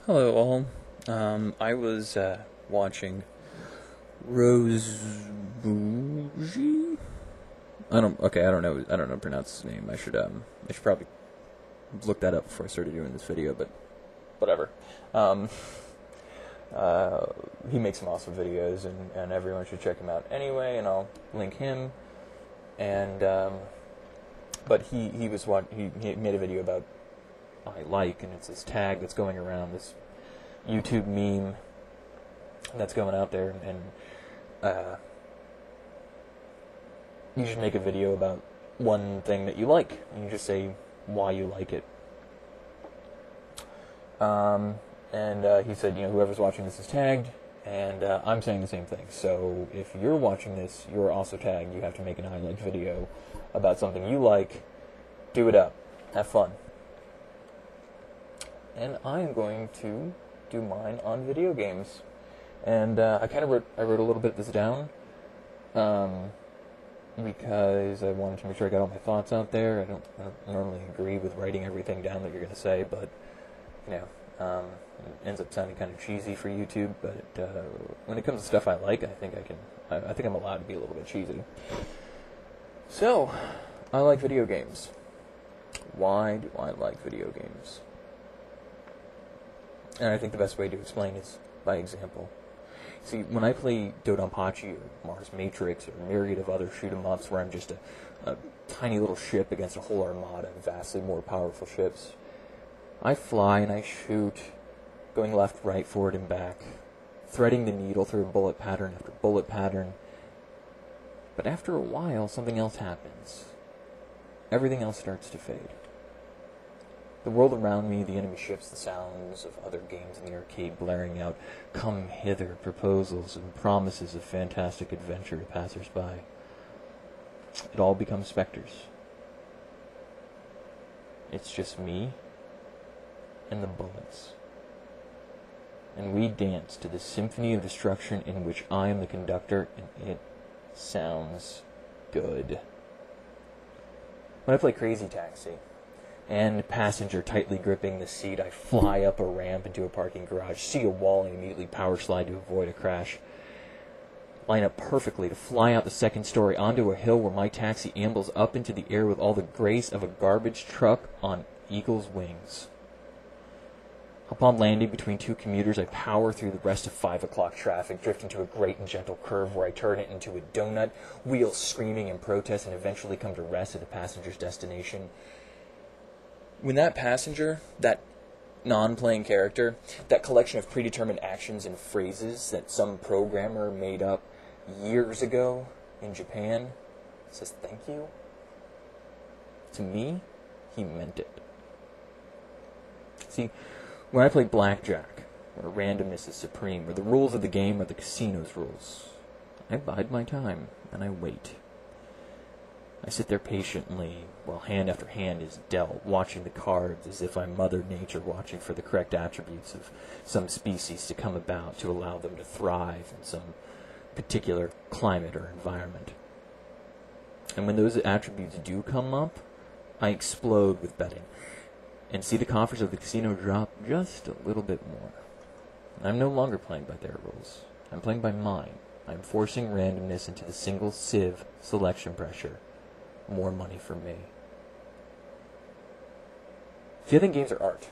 Hello all. I was watching rozeboosje. I don't know how to pronounce his name. I should probably look that up before I started doing this video, but whatever. Um, he makes some awesome videos, and everyone should check him out anyway. And I'll link him. And but he made a video about I like, and it's this tag that's going around, this YouTube meme that's going out there, and you should make a video about one thing that you like, and you just say why you like it. And he said, whoever's watching this is tagged, and I'm saying the same thing. So if you're watching this, you're also tagged. You have to make an I like video about something you like. Do it up. Have fun. And I'm going to do mine on video games. And I wrote a little bit of this down because I wanted to make sure I got all my thoughts out there. I don't normally agree with writing everything down that you're going to say, but it ends up sounding kind of cheesy for YouTube. But when it comes to stuff I like, I think I'm allowed to be a little bit cheesy. So, I like video games. Why do I like video games? And I think the best way to explain is by example. See, when I play Dodonpachi or Mars Matrix or a myriad of other shoot-'em-ups where I'm just a tiny little ship against a whole armada of vastly more powerful ships, I fly and I shoot, going left, right, forward, and back, threading the needle through bullet pattern after bullet pattern. But after a while, something else happens. Everything else starts to fade. The world around me, the enemy ships, the sounds of other games in the arcade blaring out, come hither proposals and promises of fantastic adventure to passers-by. It all becomes specters. It's just me and the bullets. And we dance to the symphony of destruction in which I am the conductor, and it sounds good. When I play Crazy Taxi, and passenger tightly gripping the seat, I fly up a ramp into a parking garage, see a wall, and immediately power slide to avoid a crash. Line up perfectly to fly out the second story onto a hill where my taxi ambles up into the air with all the grace of a garbage truck on eagle's wings. Upon landing between two commuters, I power through the rest of 5 o'clock traffic, drift into a great and gentle curve where I turn it into a donut, wheel screaming in protest, and eventually come to rest at the passenger's destination. When that passenger, that non-playing character, that collection of predetermined actions and phrases that some programmer made up years ago in Japan says thank you, to me, he meant it. See, when I play blackjack, where randomness is supreme, where the rules of the game are the casino's rules, I bide my time and I wait. I sit there patiently while hand after hand is dealt, watching the cards as if I'm Mother Nature watching for the correct attributes of some species to come about to allow them to thrive in some particular climate or environment. And when those attributes do come up, I explode with betting and see the coffers of the casino drop just a little bit more. I'm no longer playing by their rules. I'm playing by mine. I'm forcing randomness into the single sieve selection pressure. More money for me. See, I think games are art,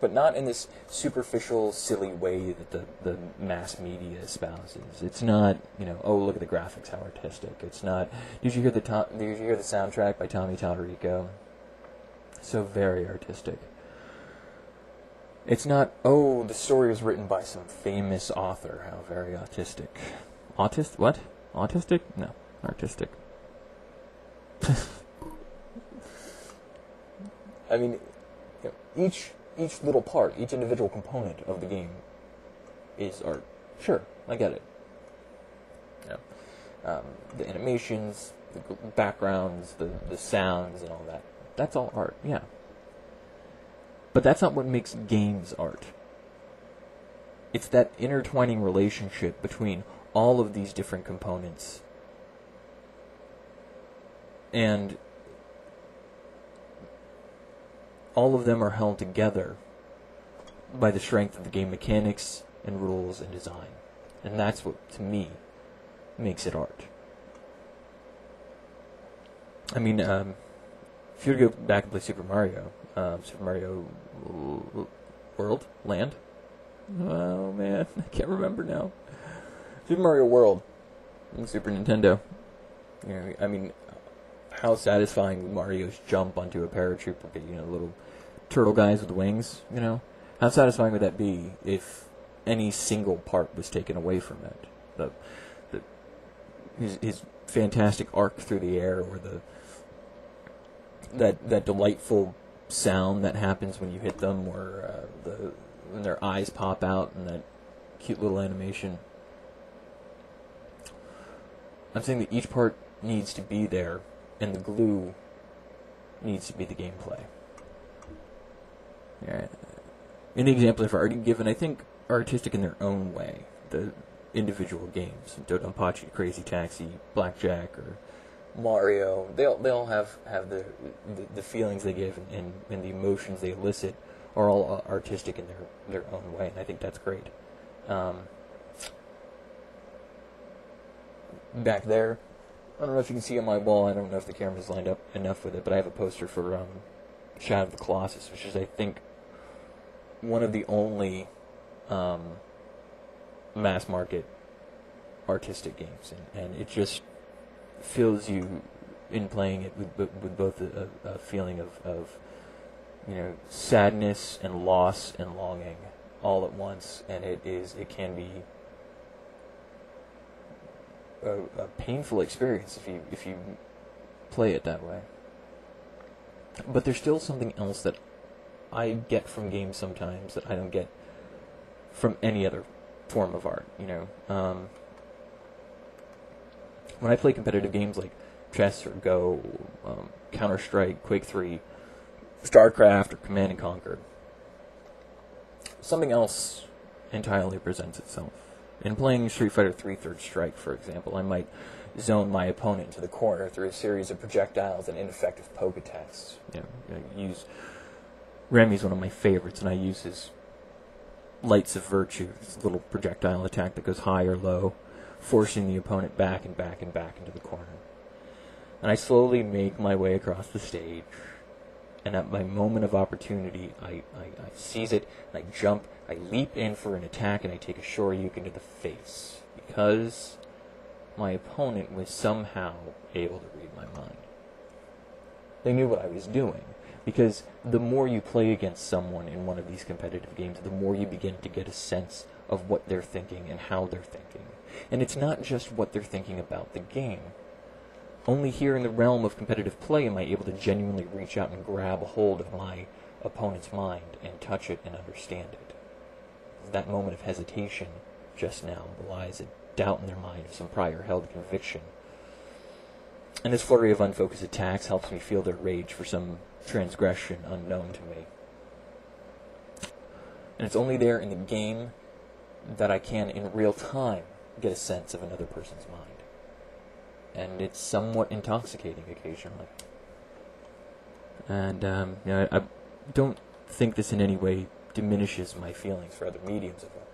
but not in this superficial, silly way that the mass media espouses. It's not, oh, look at the graphics, how artistic. It's not. Did you hear the soundtrack by Tommy Tallarico? So very artistic. It's not, oh, the story was written by some famous author. How very autistic. What? Autistic? No, artistic. I mean, each little part, each individual component of the game is art. Sure, I get it. The animations, the backgrounds, the sounds, and all that. That's all art, yeah. But that's not what makes games art. It's that intertwining relationship between all of these different components. And all of them are held together by the strength of the game mechanics and rules and design. And that's what, to me, makes it art. I mean, if you were to go back and play Super Mario World? Land? Oh, man, I can't remember now. Super Mario World on Super Nintendo. You know, I mean, how satisfying would Mario's jump onto a paratrooper, little turtle guys with wings, How satisfying would that be if any single part was taken away from it? His fantastic arc through the air, or that delightful sound that happens when you hit them, or when their eyes pop out, and that cute little animation. I'm saying that each part needs to be there, and the glue needs to be the gameplay. Yeah. Any examples I've already given, I think, are artistic in their own way. The individual games, Dodonpachi, Crazy Taxi, Blackjack, or Mario, they all have the feelings they give and the emotions they elicit are all artistic in their own way, and I think that's great. Back there, I don't know if you can see on my wall, I don't know if the camera's lined up enough with it, but I have a poster for Shadow of the Colossus, which is, I think, one of the only mass market artistic games, and it just fills you in playing it with both a feeling of sadness and loss and longing all at once, and it can be a painful experience if you play it that way. But there's still something else that I get from games sometimes that I don't get from any other form of art. When I play competitive games like chess or Go, Counter-Strike, Quake 3, StarCraft, or Command & Conquer, something else entirely presents itself. In playing Street Fighter 3 Third Strike, for example, I might zone my opponent into the corner through a series of projectiles and ineffective poke attacks. Use Remy's one of my favorites, and I use his Lights of Virtue, this little projectile attack that goes high or low, forcing the opponent back and back and back into the corner. And I slowly make my way across the stage, and at my moment of opportunity, I seize it, and I jump, I leap in for an attack, and I take a shoryuken to the face, because my opponent was somehow able to read my mind. They knew what I was doing, because the more you play against someone in one of these competitive games, the more you begin to get a sense of what they're thinking and how they're thinking. And it's not just what they're thinking about the game. Only here in the realm of competitive play am I able to genuinely reach out and grab a hold of my opponent's mind and touch it and understand it. That moment of hesitation just now belies a doubt in their mind of some prior held conviction. And this flurry of unfocused attacks helps me feel their rage for some transgression unknown to me. And it's only there in the game that I can, in real time, get a sense of another person's mind. And it's somewhat intoxicating occasionally. And I don't think this in any way diminishes my feelings for other mediums of art.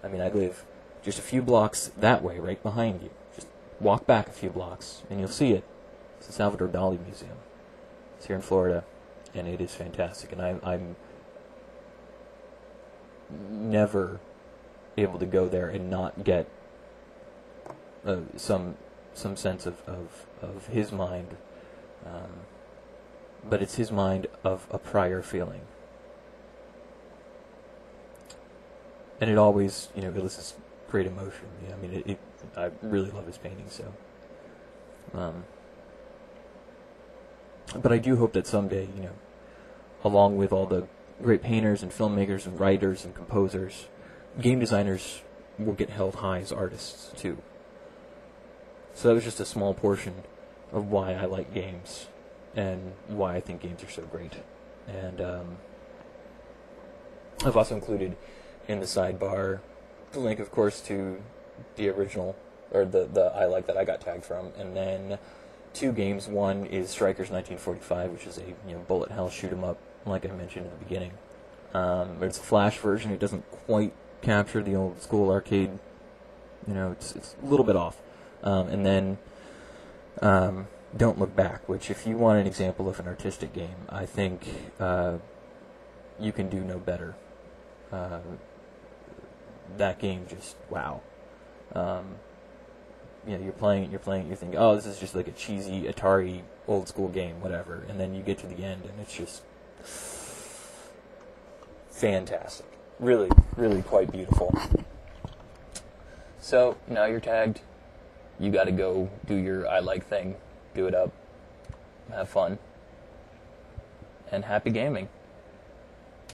I mean, I live just a few blocks that way, right behind you. Just walk back a few blocks, and you'll see it. It's the Salvador Dali Museum. It's here in Florida, and it is fantastic. And I'm never able to go there and not get some sense of his mind, but it's his mind of a prior feeling, and it always elicits great emotion. I mean, I really love his paintings, so. But I do hope that someday, along with all the great painters and filmmakers and writers and composers, game designers will get held high as artists too. So that was just a small portion of why I like games and why I think games are so great. And I've also included in the sidebar the link, of course, to the original, or the I like that I got tagged from, and then 2 games. One is Strikers 1945, which is a bullet hell shoot 'em up, like I mentioned in the beginning. But it's a Flash version. It doesn't quite capture the old school arcade. It's a little bit off. And then Don't Look Back, which, if you want an example of an artistic game, I think you can do no better. That game just, wow. You're playing, you think, oh, this is just like a cheesy Atari old school game, whatever, and then you get to the end and it's just fantastic. Really, really quite beautiful. So, now you're tagged. You gotta go do your I like thing. Do it up. Have fun. And happy gaming.